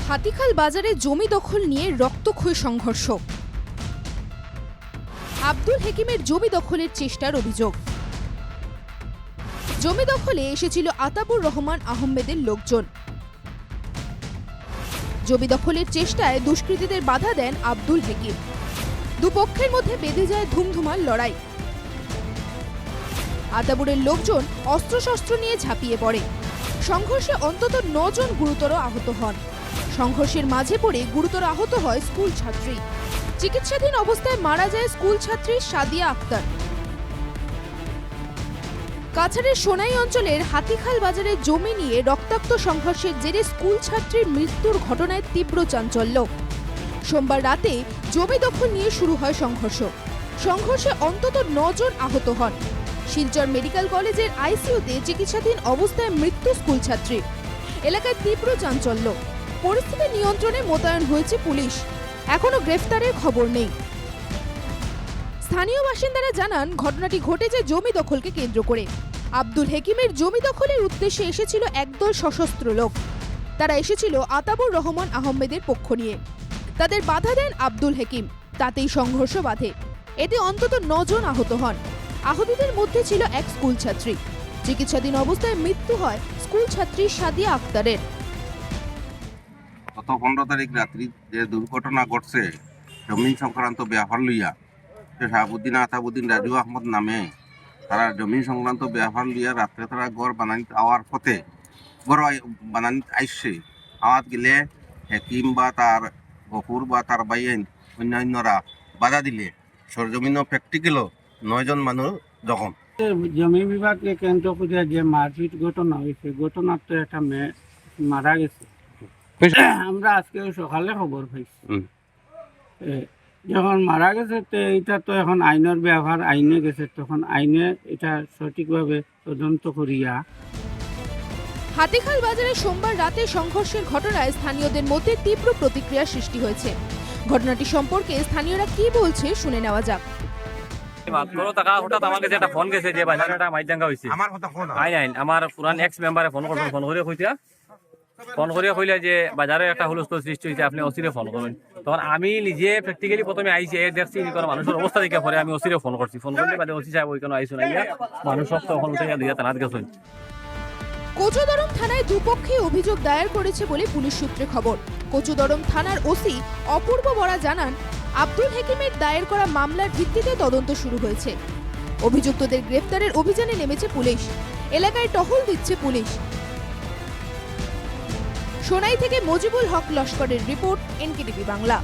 হাতিখাল বাজারে জমি দখল নিয়ে রক্তক্ষয়ী সংঘর্ষ। আব্দুল হেকিমের জমি দখলের চেষ্টার অভিযোগ। জমি দখলে এসেছিল আতাবুর রহমান আহমেদের লোকজন। জমি দখলের চেষ্টায় দুষ্কৃতীদের বাধা দেন আব্দুল হেকিম। দুপক্ষের মধ্যে বেঁধে যায় ধুমধুমার লড়াই। আতাবুরের লোকজন অস্ত্রশস্ত্র নিয়ে ঝাঁপিয়ে পড়ে। সংঘর্ষে অন্তত 9 জন গুরুতর আহত হন। সংঘর্ষের মাঝে পড়ে গুরুতর আহত হয় স্কুল ছাত্রী। চিকিৎসাধীন অবস্থায় মারা যায় স্কুল ছাত্রী সাদিয়া আক্তার। কাছাড়ের সোনাই অঞ্চলের হাতিখাল বাজারে জমি নিয়ে রক্তাক্ত সংঘর্ষের জেরে স্কুল ছাত্রীর মৃত্যুর ঘটনায় তীব্র চাঞ্চল্য। সোমবার রাতে জমি দখল নিয়ে শুরু হয় সংঘর্ষ। সংঘর্ষে অন্তত 9 জন আহত হন। শিলচর মেডিকেল কলেজের আইসিইউতে চিকিৎসাধীন অবস্থায় মৃত্যু স্কুল ছাত্রী। এলাকায় তীব্র চাঞ্চল্য। পরিস্থিতি নিয়ন্ত্রণে মোতায়েন হয়েছে পুলিশ। এখনো গ্রেফতারের খবর নেই। স্থানীয় বাসিন্দারা জানান, ঘটনাটি ঘটেছে জমি দখলকে কেন্দ্র করে। আব্দুল হেকিমের জমি দখলের উদ্দেশ্যে এসেছিল একদল সশস্ত্র লোক। তারা এসেছিল আতাবুর রহমান আহমেদের পক্ষ নিয়ে। তাদের বাধা দেন আব্দুল হেকিম। তাতেই সংঘর্ষ বাধে। এতে অন্তত 9 জন আহত হন। আহতদের মধ্যে ছিল এক স্কুল ছাত্রী। চিকিৎসাধীন অবস্থায় মৃত্যু হয় স্কুল ছাত্রী সাদিয়া আক্তারের। গত 15 তারিখ রাত্রি যে দুর্ঘটনা ঘটছে জমিন সংক্রান্ত ব্যাপার লইয়া, শাহাবুদ্দিন আতাবুদ্দিন রাজু আহমদ নামে তারা জমিন সংক্রান্ত ব্যাপার লইয়া রাত্রে তারা গড় বানানি আওয়ার পথে গড় বানানি আইসছে। আওয়াত গেলে হেকিম বা তার গফুর বা তার বাইন অন্যান্যরা বাধা দিলে সরজমিন প্র্যাকটিক্যাল 9 জন মানুষ জখম। জমি বিভাগকে কেন্দ্র করে যে মারপিট ঘটনা হয়েছে, ঘটনার তো একটা মেয়ে মারা গেছে। আমরা আজকে সকালে খবর পাইছি। যখন মারা গেছে তো এটা তো এখন আইনের ব্যবহার, আইনে গেছে, তখন আইনে এটা সঠিকভাবে তদন্ত করিয়া। হাতিখাল বাজারে সোমবার রাতে সংঘর্ষের ঘটনায় স্থানীয়দের মধ্যে তীব্র প্রতিক্রিয়া সৃষ্টি হয়েছে। ঘটনাটি সম্পর্কে স্থানীয়রা কি বলছে শুনে নেওয়া যাক। হঠাৎ আমার কাছে একটা ফোন গেছে যে বাজারটা মাইদাঙ্গা হয়েছে। আমার পুরান এক্স মেম্বারে ফোন করবেন, ফোন করে কইলা যে বাজারে একটা হুলস্থুল সৃষ্টি হয়েছে, আপনি ওসিরে ফোন করবেন। তখন আমি নিজে প্র্যাকটিক্যালি প্রথমে আইসি দেখছি মানুষের অবস্থা দেখে পরে আমি ওসিরে ফোন করছি। ফোন করলে বাদে ওসি সাহেব ওইখানে আইসুন, মানুষ সব তখন থানাত গেছেন। কোচুদরম থানায় দুপক্ষে অভিযোগ দায়ের করেছে বলে পুলিশ সূত্রে খবর। কোচুদরম থানার ওসি অপূর্ব বরা জানান, আব্দুল হেকিমের দায়ের করা মামলার ভিত্তিতে তদন্ত শুরু হয়েছে। অভিযুক্তদের গ্রেফতারের অভিযানে নেমেছে পুলিশ। এলাকায় টহল দিচ্ছে পুলিশ। সোনাই থেকে মজিবুল হক লস্করের রিপোর্ট, এনকেটিভি বাংলা।